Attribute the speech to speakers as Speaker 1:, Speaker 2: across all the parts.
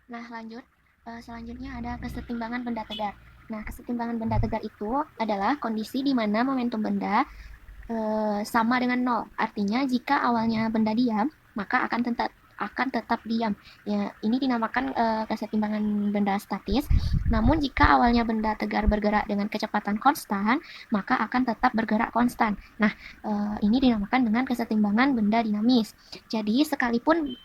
Speaker 1: Nah, lanjut. Selanjutnya ada kesetimbangan benda tegar. Nah, kesetimbangan benda tegar itu adalah kondisi di mana momentum benda sama dengan nol. Artinya jika awalnya benda diam, maka akan tetap diam. Ya, ini dinamakan kesetimbangan benda statis. Namun jika awalnya benda tegar bergerak dengan kecepatan konstan, maka akan tetap bergerak konstan. Nah, ini dinamakan dengan kesetimbangan benda dinamis. Jadi sekalipun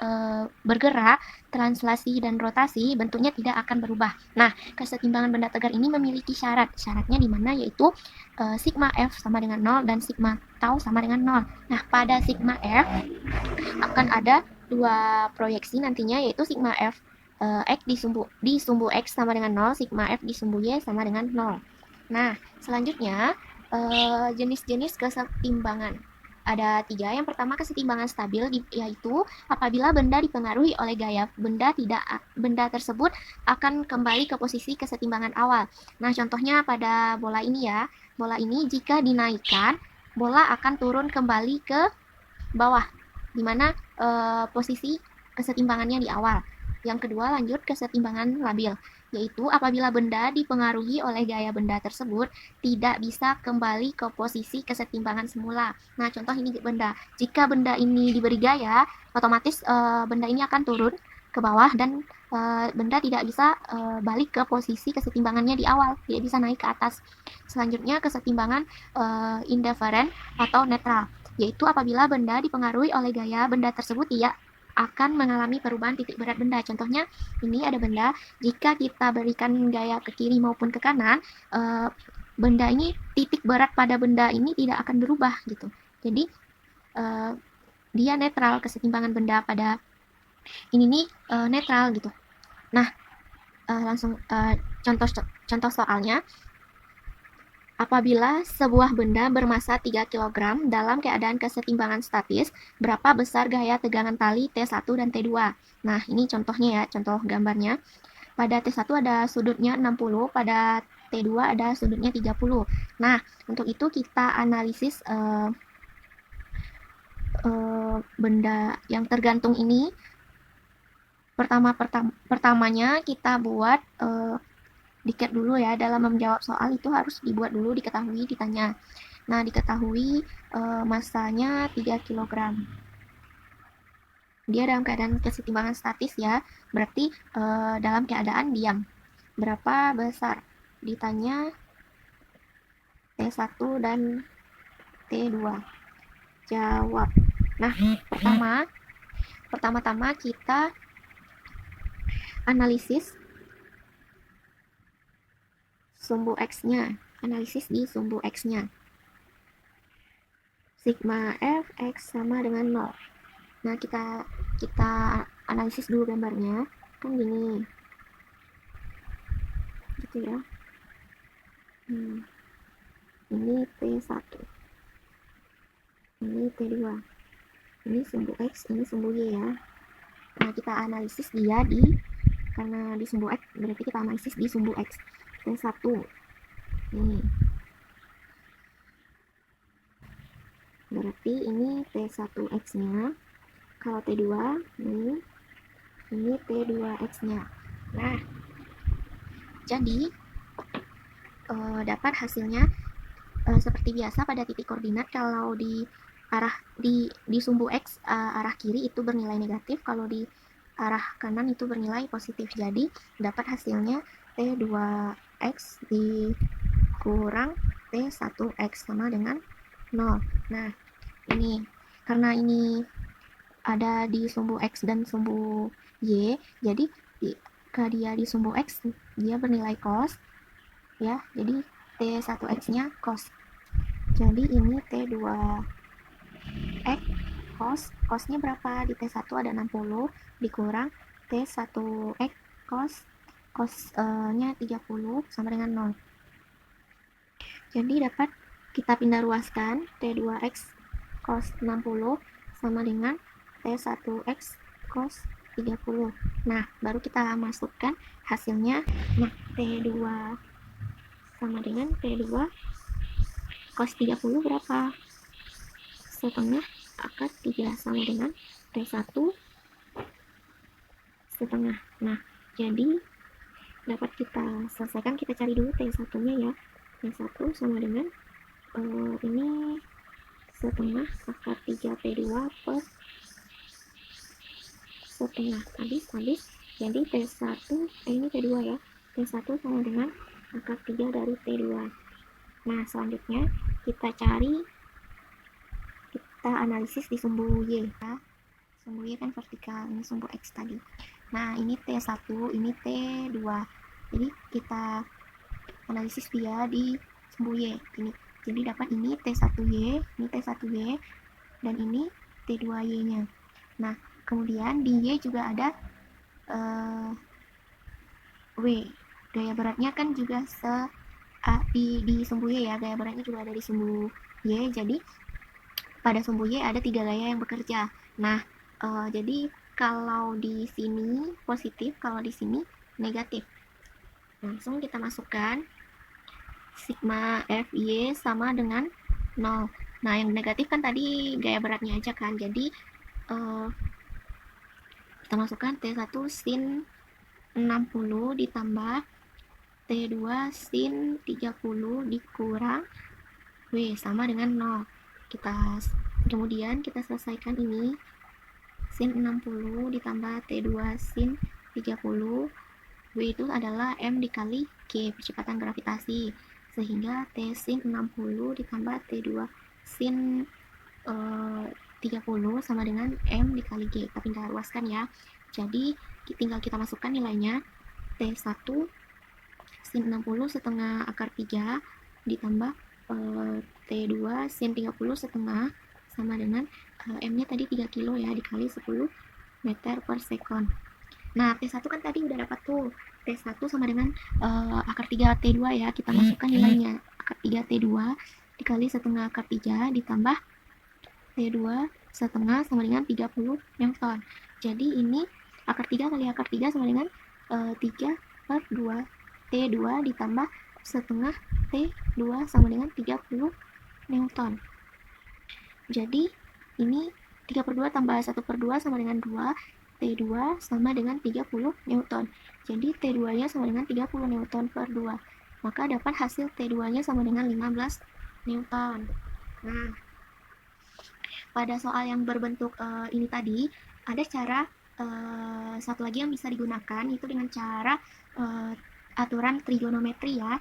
Speaker 1: bergerak, translasi dan rotasi, bentuknya tidak akan berubah. Nah, kesetimbangan benda tegar ini memiliki syarat. Syaratnya di mana yaitu sigma F sama dengan 0 dan sigma tau sama dengan 0. Nah, pada sigma F akan ada dua proyeksi nantinya, yaitu sigma F X di sumbu X sama dengan 0, sigma F di sumbu Y sama dengan 0. Nah, selanjutnya jenis-jenis kesetimbangan. Ada 3. Yang pertama, kesetimbangan stabil, yaitu apabila benda dipengaruhi oleh gaya benda tersebut akan kembali ke posisi kesetimbangan awal. Nah, contohnya pada bola ini ya. Bola ini jika dinaikkan, bola akan turun kembali ke bawah, di mana posisi kesetimbangannya di awal. Yang kedua, lanjut kesetimbangan labil, yaitu apabila benda dipengaruhi oleh gaya benda tersebut tidak bisa kembali ke posisi kesetimbangan semula. Nah, contoh ini benda. Jika benda ini diberi gaya, otomatis benda ini akan turun ke bawah dan benda tidak bisa balik ke posisi kesetimbangannya di awal, tidak bisa naik ke atas. Selanjutnya, kesetimbangan indifferent atau netral, yaitu apabila benda dipengaruhi oleh gaya benda tersebut tidak akan mengalami perubahan titik berat benda. Contohnya, ini ada benda, jika kita berikan gaya ke kiri maupun ke kanan, benda ini, titik berat pada benda ini tidak akan berubah gitu. Jadi, dia netral, kesetimbangan benda pada ini nih netral gitu. Nah, langsung contoh soalnya. Apabila sebuah benda bermasa 3 kg dalam keadaan kesetimbangan statis, berapa besar gaya tegangan tali T1 dan T2? Nah, ini contohnya ya, contoh gambarnya. Pada T1 ada sudutnya 60, pada T2 ada sudutnya 30. Nah, untuk itu kita analisis benda yang tergantung ini. Pertamanya kita buat dikit dulu ya, dalam menjawab soal itu harus dibuat dulu, diketahui, ditanya. Nah, diketahui masanya 3 kg. Dia dalam keadaan kesetimbangan statis ya, berarti dalam keadaan diam. Berapa besar? Ditanya T1 dan T2. Jawab. Nah, pertama-tama kita analisis sumbu X-nya. Analisis di sumbu X-nya. Sigma F X sama dengan 0. Nah, kita analisis dulu gambarnya. Kan gini. Gitu ya. Ini T1. Ini T2. Ini sumbu X, ini sumbu Y ya. Nah, kita analisis dia karena di sumbu X, berarti kita analisis di sumbu X. T1. Nih. Berarti ini T1X-nya. Kalau T2, nih, ini T2X-nya. Nah, jadi dapat hasilnya seperti biasa pada titik koordinat. Kalau di arah di sumbu X arah kiri itu bernilai negatif, kalau di arah kanan itu bernilai positif. Jadi dapat hasilnya T2X dikurang T1X sama dengan 0. Nah, ini karena ini ada di sumbu X dan sumbu Y, jadi dia di sumbu X dia bernilai cos ya, jadi T1X-nya cos. Jadi ini T2X cosnya berapa? Di T1 ada 60 dikurang T1X cosnya 30 sama dengan 0. Jadi dapat kita pindah ruaskan T2X cos 60 sama dengan T1X cos 30. Nah, baru kita masukkan hasilnya. Nah, T2 sama dengan T2 cos 30 berapa? Setengah akar 3 sama dengan T1 setengah. Nah, Jadi dapat kita selesaikan, kita cari dulu T1 nya ya. T1 sama dengan ini setengah akar 3 T2 per setengah, habis jadi T1 ini T2 ya, T1 sama dengan akar 3 dari T2. Nah selanjutnya kita analisis di sumbu Y ya. Sumbu Y kan vertikal, ini sumbu X tadi. Nah ini T1, ini T2, jadi kita analisis dia di sumbu Y ini. Jadi dapat ini T1Y, ini T1Y, dan ini T2Y nya. Nah kemudian di Y juga ada W, gaya beratnya kan juga di sumbu Y ya, gaya beratnya juga ada di sumbu Y. Jadi pada sumbu Y ada 3 gaya yang bekerja. Nah jadi kalau di sini positif, kalau di sini negatif. Langsung kita masukkan sigma Fy sama dengan 0. Nah yang negatif kan tadi gaya beratnya aja kan, jadi kita masukkan T1 sin 60 ditambah T2 sin 30 dikurang W sama dengan 0. Kemudian kita selesaikan ini, sin 60 ditambah T2 sin 30, W itu adalah M dikali G, percepatan gravitasi, sehingga T sin 60 ditambah T2 sin 30 sama dengan M dikali G. Kita tinggal luaskan ya. Jadi tinggal kita masukkan nilainya, T1 sin 60 setengah akar 3 ditambah T2 sin 30 setengah sama dengan M-nya tadi 3 kilo ya, dikali 10 meter per sekon. Nah, T1 kan tadi udah dapat tuh. T1 sama dengan akar 3 T2 ya, kita masukkan nilainya. Akar 3 T2 dikali setengah akar 3 ditambah T2 setengah sama dengan 30 Newton. Jadi ini akar 3 kali akar 3 sama dengan 3 per 2. T2 ditambah setengah T2 sama dengan 30 Newton. Jadi ini 3 per 2 tambah 1 per 2 sama dengan 2. T2 sama dengan 30 Newton. Jadi T2 nya sama dengan 30 Newton per 2. Maka dapat hasil T2 nya sama dengan 15 Newton. Nah, pada soal yang berbentuk ini tadi, ada cara satu lagi yang bisa digunakan, itu dengan cara aturan trigonometri ya.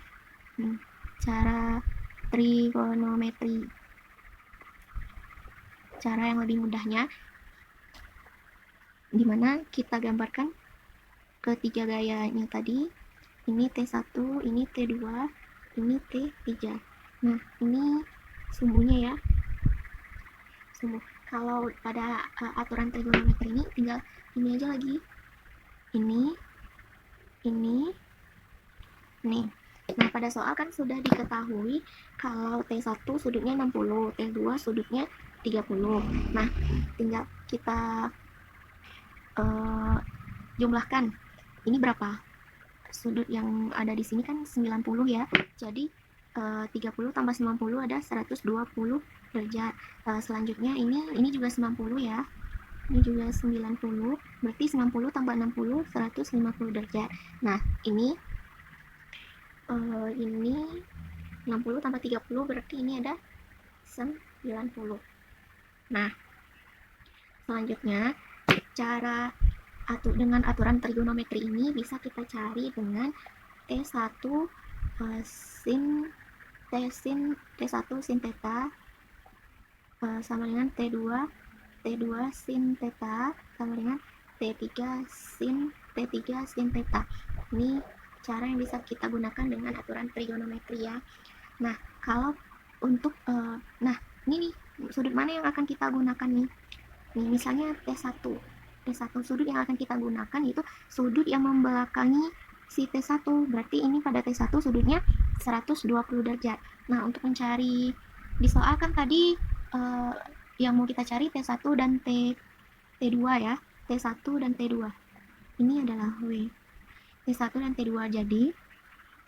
Speaker 1: Cara trigonometri, cara yang lebih mudahnya, dimana kita gambarkan ketiga gayanya tadi. Ini T1, ini T2, ini T3. Nah ini sumbunya ya. Kalau pada aturan trigonometri ini tinggal ini aja lagi, ini nih. Nah pada soal kan sudah diketahui kalau T1 sudutnya 60, T2 sudutnya 30. Nah tinggal kita jumlahkan, ini berapa sudut yang ada di sini kan 90 ya, jadi 30 tambah 90 ada 120 derajat. Selanjutnya ini juga 90 ya, ini juga 90, berarti 90 tambah 60 150 derajat. Nah ini 60 tambah 30 berarti ini ada 90. Nah selanjutnya cara dengan aturan trigonometri ini bisa kita cari dengan T1 sin T1 sin theta sama dengan T2 sin theta sama dengan T3 sin theta. Ini cara yang bisa kita gunakan dengan aturan trigonometri ya. Nah kalau untuk nah ini nih sudut mana yang akan kita gunakan nih misalnya T1 sudut yang akan kita gunakan itu sudut yang membelakangi si T1, berarti ini pada T1 sudutnya 120 derajat. Nah untuk mencari di soal kan tadi yang mau kita cari T1 dan T2 ya, T1 dan T2 ini adalah W, T1 dan T2. Jadi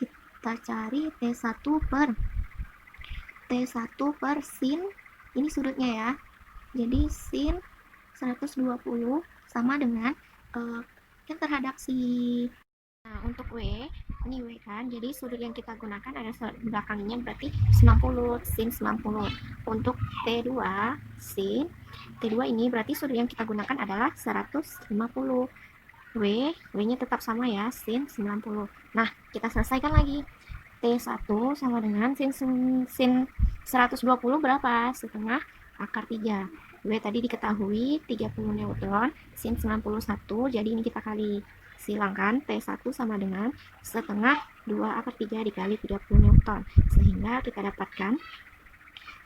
Speaker 1: kita cari T1 per sin, ini sudutnya ya, jadi sin 120 sama dengan kan terhadap si. Nah, untuk W, ini W kan, jadi sudut yang kita gunakan ada belakangnya berarti 90, sin 90. Untuk T2, sin T2 ini berarti sudut yang kita gunakan adalah 150. W-nya tetap sama ya, sin 90. Nah, kita selesaikan lagi. T1 sama dengan sin 120 berapa? Setengah akar 3. W tadi diketahui 30 neutron, sin 91, jadi ini kita kali silangkan. T1 sama dengan setengah 2 akar 3 dikali 30 newton, sehingga kita dapatkan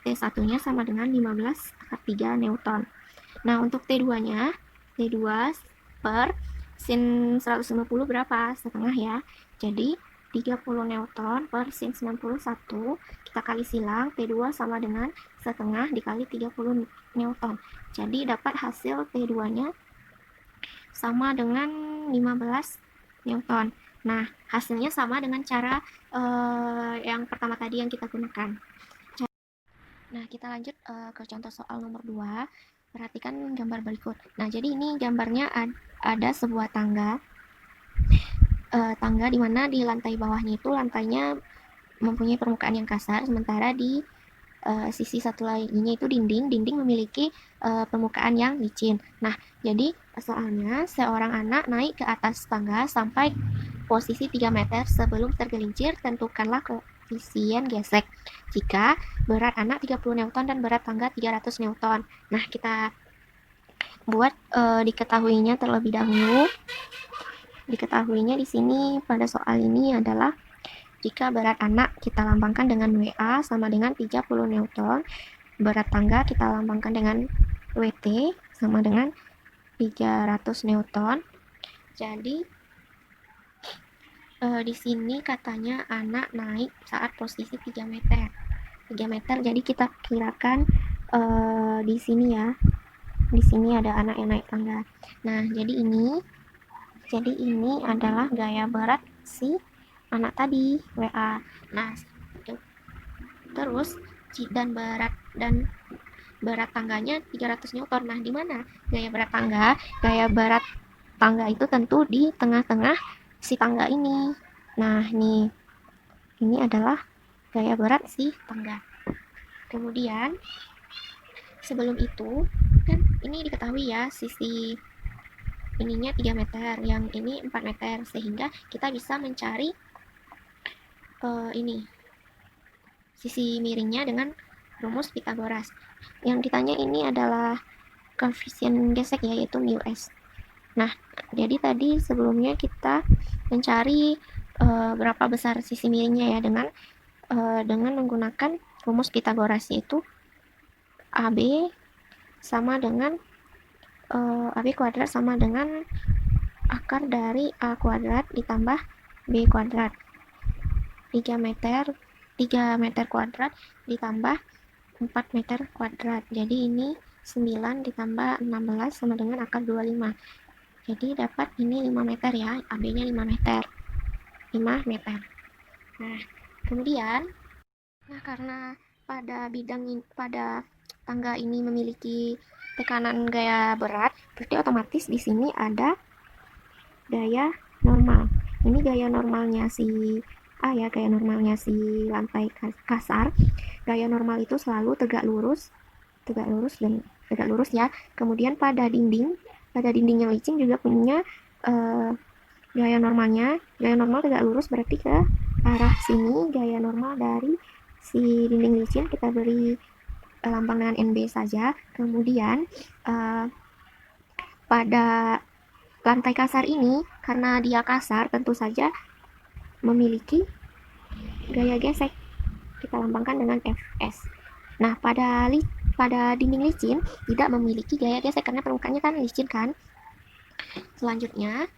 Speaker 1: T1 nya sama dengan 15 akar 3 newton. Nah, untuk T2 nya, T2 per sin 150 berapa? Setengah ya, jadi 30 newton per sin 91, kita kali silang, T2 sama dengan setengah dikali 30 newton, jadi dapat hasil T2 nya sama dengan 15 newton. Nah, hasilnya sama dengan cara yang pertama tadi yang kita gunakan. Nah, kita lanjut ke contoh soal nomor 2. Perhatikan gambar berikut. Nah, jadi ini gambarnya ada sebuah tangga. Tangga di mana di lantai bawahnya itu lantainya mempunyai permukaan yang kasar, sementara di sisi satu lainnya itu dinding memiliki permukaan yang licin. Nah, jadi soalnya seorang anak naik ke atas tangga sampai posisi 3 meter. Sebelum tergelincir, tentukanlah koefisien gesek jika berat anak 30 Newton dan berat tangga 300 Newton. Nah, kita buat diketahuinya terlebih dahulu. Diketahuinya di sini pada soal ini adalah jika berat anak kita lambangkan dengan WA sama dengan 30 Newton, berat tangga kita lambangkan dengan WT sama dengan 300 Newton. Jadi di sini katanya anak naik saat posisi 3 meter. 3 meter, jadi kita kirakan di sini ya. Di sini ada anak yang naik tangga. Nah, jadi ini adalah gaya berat si anak tadi, WA. Nah, terus dan berat tangganya 300 Newton. Nah, di mana gaya berat tangga? Gaya berat tangga itu tentu di tengah-tengah si tangga ini. Nah, ini adalah gaya berat si tangga. Kemudian sebelum itu kan ini diketahui ya, sisi ininya 3 meter, yang ini 4 meter, sehingga kita bisa mencari ini sisi miringnya dengan rumus Pythagoras. Yang ditanya ini adalah koefisien gesek ya, yaitu mu s. Nah, jadi tadi sebelumnya kita mencari berapa besar sisi miringnya ya dengan menggunakan rumus Pythagoras, yaitu AB sama dengan AB kuadrat sama dengan akar dari A kuadrat ditambah B kuadrat. 3 meter kuadrat ditambah 4 meter kuadrat. Jadi ini 9 ditambah 16 sama dengan akar 25. Jadi dapat ini 5 meter ya, AB-nya 5 meter. 5 meter. Nah, kemudian karena pada tangga ini memiliki tekanan gaya berat, berarti otomatis di sini ada gaya normal. Ini gaya normalnya si A ya, gaya normalnya si lantai kasar. Gaya normal itu selalu tegak lurus ya. Kemudian pada dinding yang licin juga punya gaya normalnya. Gaya normal tegak lurus berarti ke arah sini. Gaya normal dari si dinding licin kita beri lambang dengan NB saja. Kemudian pada lantai kasar ini, karena dia kasar, tentu saja memiliki gaya gesek. Kita lambangkan dengan Fs. Nah, pada dinding licin tidak memiliki gaya gesek karena permukaannya kan licin kan. Selanjutnya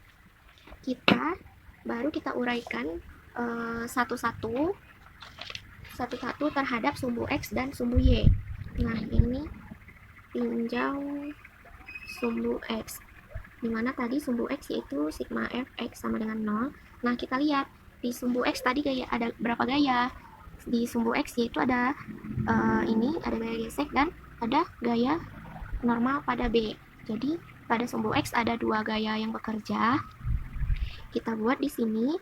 Speaker 1: kita uraikan satu-satu terhadap sumbu X dan sumbu Y. Nah, ini tinjau sumbu X, dimana tadi sumbu X yaitu sigma Fx sama dengan 0. Nah, kita lihat di sumbu X tadi ada berapa gaya. Di sumbu X yaitu ada ini ada gaya gesek dan ada gaya normal pada B. Jadi pada sumbu X ada dua gaya yang bekerja. Kita buat di sini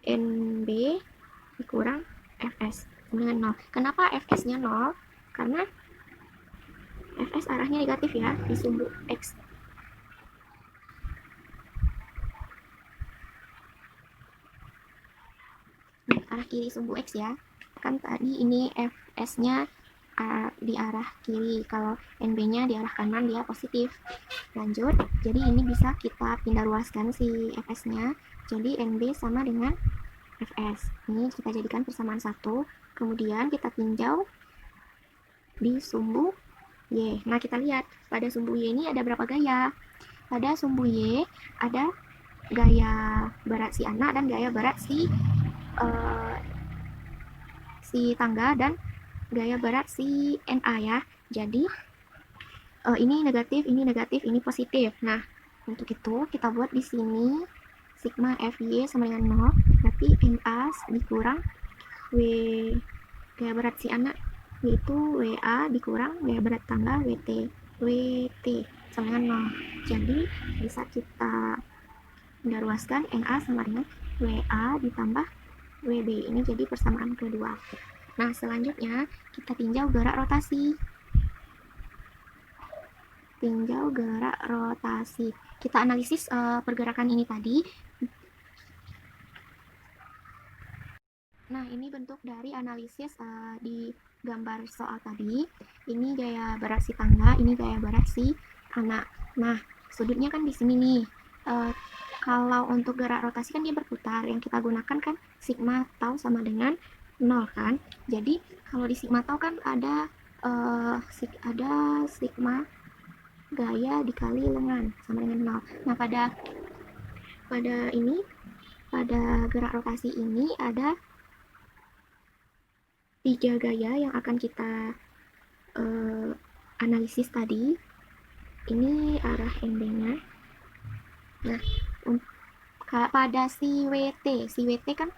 Speaker 1: NB dikurang Fs dengan 0. Kenapa Fs-nya 0? Karena Fs arahnya negatif ya di sumbu X. Arah kiri sumbu X ya. Kan tadi ini Fs-nya di arah kiri, kalau NB-nya di arah kanan dia positif. Lanjut, jadi ini bisa kita pindah ruaskan si Fs-nya. Jadi NB sama dengan Fs. Ini kita jadikan persamaan 1. Kemudian kita tinjau di sumbu Y. Nah, kita lihat pada sumbu Y ini ada berapa gaya. Pada sumbu Y ada gaya berat si anak dan gaya berat si tangga dan gaya berat si NA ya. Jadi ini negatif, ini positif. Nah, untuk itu kita buat di sini sigma FY sama dengan 0. Berarti NA dikurang W gaya berat si anak yaitu WA dikurang gaya berat tangga WT sama dengan 0. Jadi bisa kita ruaskan NA sama dengan WA ditambah WB. Ini jadi persamaan kedua. Nah, selanjutnya kita tinjau gerak rotasi. Kita analisis pergerakan ini tadi. Nah, ini bentuk dari analisis di gambar soal tadi. Ini gaya berat si tangga, ini gaya berat si anak. Nah, sudutnya kan di sini nih. Kalau untuk gerak rotasi kan dia berputar. Yang kita gunakan kan sigma tau sama dengan 0 kan. Jadi kalau di sigma tau kan ada sigma gaya dikali lengan sama dengan 0. Nah, pada gerak rotasi ini ada 3 gaya yang akan kita analisis tadi. Ini arah NB-nya. Nah, pada si WT kan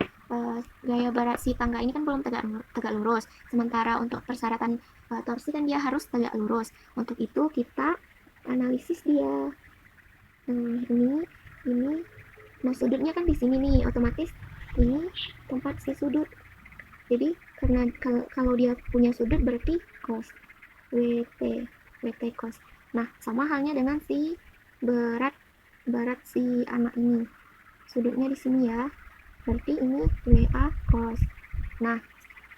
Speaker 1: gaya berat si tangga ini kan belum tegak lurus. Sementara untuk persyaratan torsi kan dia harus tegak lurus. Untuk itu kita analisis dia. Ini. Nah, sudutnya kan di sini nih, otomatis ini tempat si sudut. Jadi karena kalau dia punya sudut berarti cos WT cos. Nah, sama halnya dengan si berat si anak ini. Sudutnya di sini ya. Berarti ini WA cos. Nah,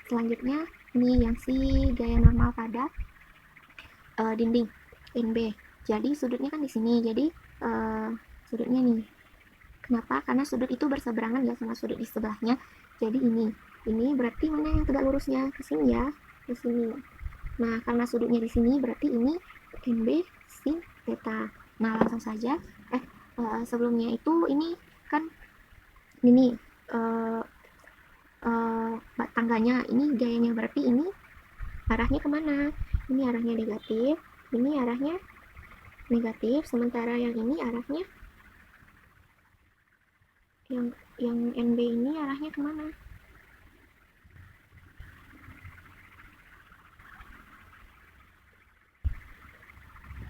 Speaker 1: selanjutnya ini yang si gaya normal pada dinding NB. Jadi sudutnya kan di sini. Jadi sudutnya nih. Kenapa? Karena sudut itu berseberangan ya sama sudut di sebelahnya. Jadi ini berarti mana yang tegak lurusnya? Ke sini ya, ke sini. Nah, karena sudutnya di sini berarti ini NB sin theta. Nah, langsung saja. Sebelumnya itu ini kan ini tangganya, ini gayanya, berarti ini arahnya kemana? Ini arahnya negatif, ini arahnya negatif, sementara yang ini arahnya yang NB ini arahnya kemana?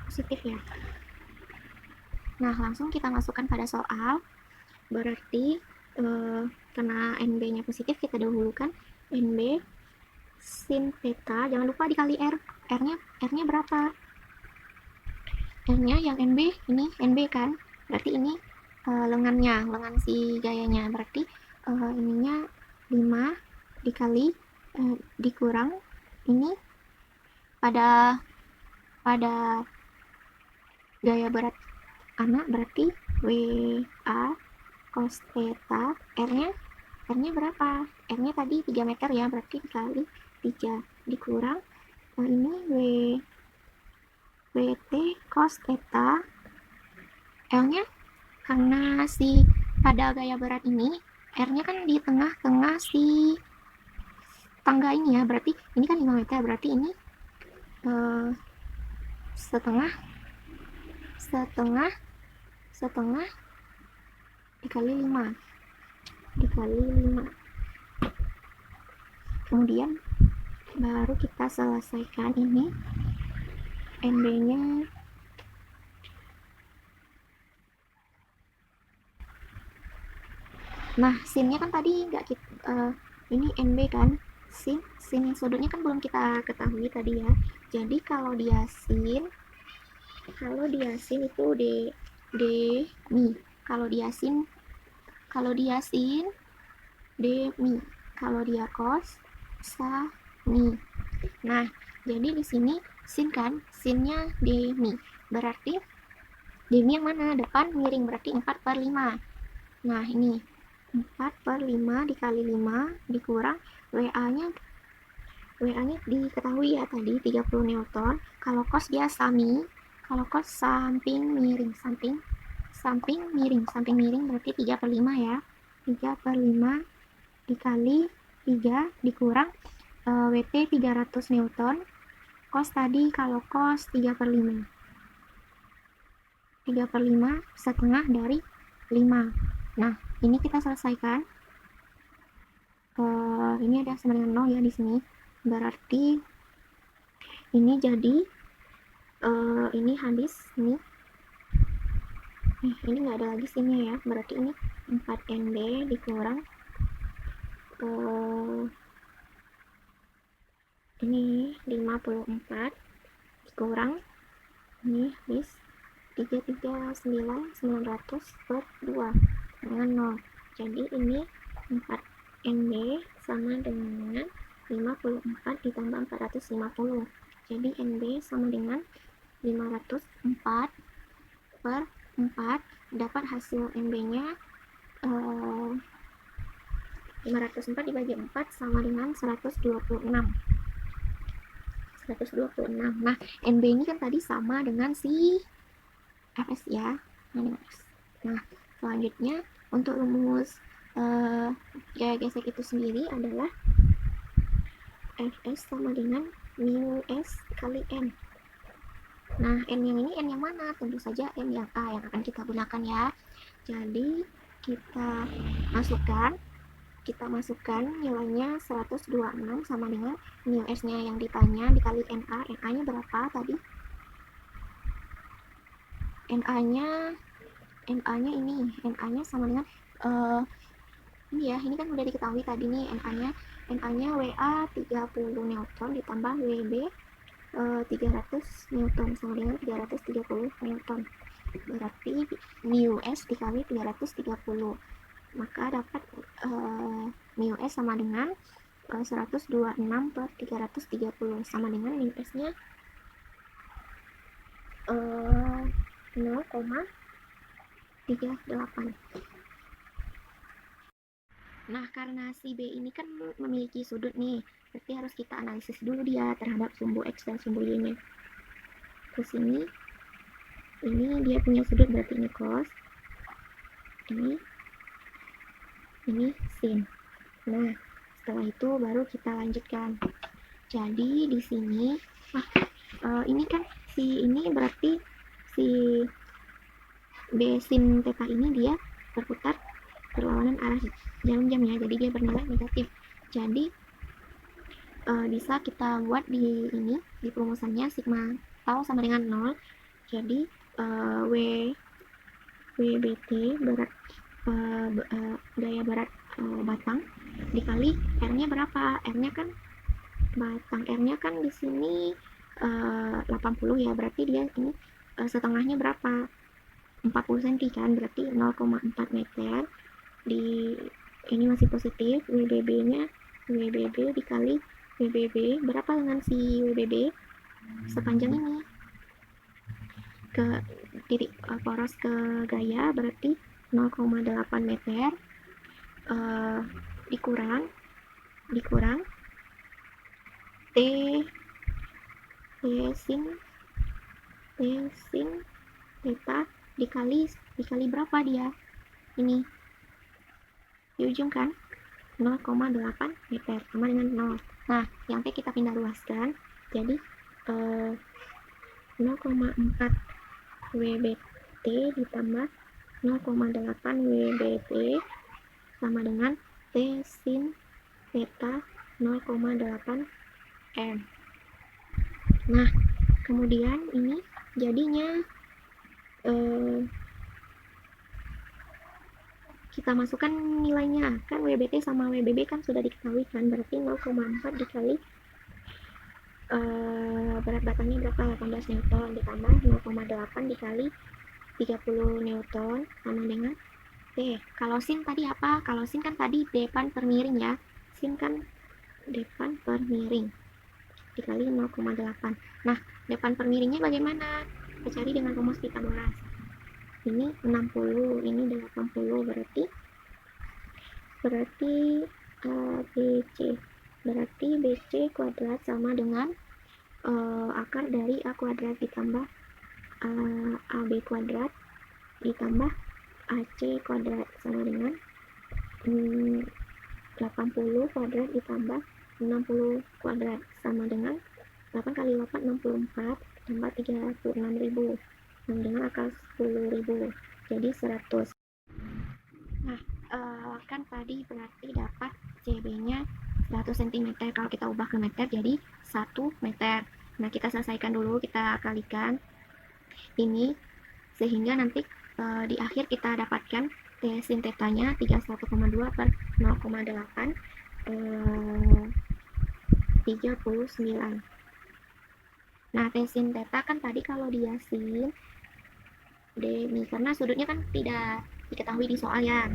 Speaker 1: Positif ya. Nah, langsung kita masukkan pada soal. Berarti karena NB-nya positif, kita dahulukan NB sin theta. Jangan lupa dikali R. R-nya berapa? R-nya yang NB, ini NB kan? Berarti ini lengan si gayanya. Berarti ininya 5 dikali dikurang ini pada gaya berat anak, berarti WA cos theta. R-nya berapa? R-nya tadi 3 meter ya, berarti dikali 3 dikurang ini WT cos theta. L-nya karena si pada gaya berat ini R-nya kan di tengah-tengah si tangga ini ya, berarti ini kan 5 meter, berarti ini setengah dikali 5. Kemudian baru kita selesaikan ini NB nya Nah, sinnya kan tadi nggak kita, ini NB kan, sin sudutnya kan belum kita ketahui tadi ya. Jadi kalau dia sin itu D mi. Kalau dia sin D mi. Kalau dia cos sa mi. Nah, jadi di sini sin kan, sinnya D mi. Berarti D mi yang mana? Depan miring, berarti 4/5. Nah, ini 4/5 dikali 5 dikurang WA-nya diketahui ya tadi 30 Newton. Kalau cos dia kalau cos samping miring, samping miring berarti 3/5 ya. 3/5 dikali 3 dikurang WT 300 Newton. Cos tadi kalau cos 3/5. 3/5 setengah dari 5. Nah, ini kita selesaikan. Ini ada sama dengan 0 ya di sini. Berarti ini jadi ini habis ini nggak ada lagi sinnya ya. Berarti ini 4 NB dikurang ini 54 dikurang ini habis 339.900/2 dengan 0. Jadi ini 4 NB sama dengan 54 ditambah 450. Jadi NB sama dengan 504/4. Dapat hasil NB-nya 504 dibagi 4 sama dengan 126. Nah, NB ini kan tadi sama dengan si Fs ya. Nah, selanjutnya untuk rumus gaya gesek itu sendiri adalah Fs sama dengan mu S kali N. Nah, N yang ini N yang mana? Tentu saja N yang A yang akan kita gunakan ya. Jadi, kita masukkan nilainya 126 sama dengan mu S-nya yang ditanya dikali NA. NA-nya berapa tadi? NA-nya sama dengan ini ya, ini kan udah diketahui tadi nih NA-nya WA 30 Newton ditambah WB 300 Newton sama dengan 330 Newton. Berarti mu S dikali 330. Maka dapat mu S sama dengan 126/330 sama dengan mu S-nya 0,38. Nah, karena si B ini kan memiliki sudut nih, berarti harus kita analisis dulu dia terhadap sumbu X dan sumbu Y-nya. Terus ini dia punya sudut, berarti ini cos, ini sin. Nah, setelah itu baru kita lanjutkan. Jadi di sini ini kan ini berarti si B sin theta ini dia berputar berlawanan arah jarum jam ya, jadi dia bernilai negatif. Jadi bisa kita buat di perumusannya sigma tau sama dengan 0. Jadi WBT berat gaya berat batang dikali R-nya berapa? R-nya kan batang R-nya kan di sini 80 ya, berarti dia ini setengahnya berapa? 40 cm kan, berarti 0,4 meter. Ini masih positif. WBB dikali WBB berapa dengan si WBB sepanjang ini ke titik poros ke gaya, berarti 0,8 meter dikurang T sin theta dikali berapa dia ini di ujung kan 0,8 meter sama dengan 0. Nah, yang T kita pindah luaskan, jadi 0,4 WBT ditambah 0,8 WBT sama dengan T sin theta 0,8 M. Nah, kemudian ini jadinya kita masukkan nilainya. Kan WBT sama WBB kan sudah diketahui kan, berarti 0,4 dikali berat batangnya berapa, 18 Newton, ditambah 0,8 dikali 30 Newton sama dengan D. Kalau sin tadi apa? Kalau sin kan tadi depan per miring ya. Sin kan depan per miring dikali 0,8. Nah, depan per miringnya bagaimana? Kita cari dengan rumus Pythagoras. Ini 60, ini 80, berarti BC. Berarti BC kuadrat sama dengan akar dari A kuadrat ditambah AB kuadrat ditambah AC kuadrat sama dengan 80 kuadrat ditambah 60 kuadrat sama dengan 8 kali 8 64 tambah 36.000 sama dengan akar 10.000, jadi 100. Nah, kan tadi berarti dapat CB-nya 100 cm. Kalau kita ubah ke meter jadi 1 meter. Nah, kita selesaikan dulu, kita kalikan ini sehingga nanti di akhir kita dapatkan T sin tetanya 31,2 per 0,8 39. Nah, T sin teta kan tadi kalau dia sin demi, karena sudutnya kan tidak diketahui di soal ya.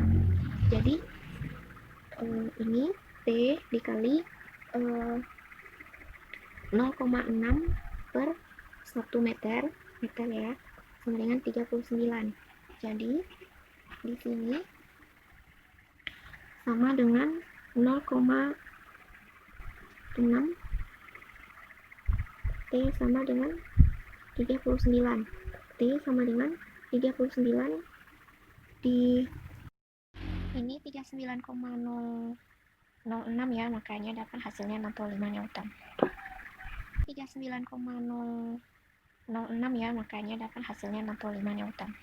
Speaker 1: Jadi ini T dikali 0,6 per 1 meter ya, sama dengan 39. Jadi di sini sama dengan 0,6, T sama dengan 39. T sama dengan 39 di ini 39,006 ya, makanya dapat hasilnya 65 Newton. 39,006 ya, makanya dapat hasilnya 65 Newton.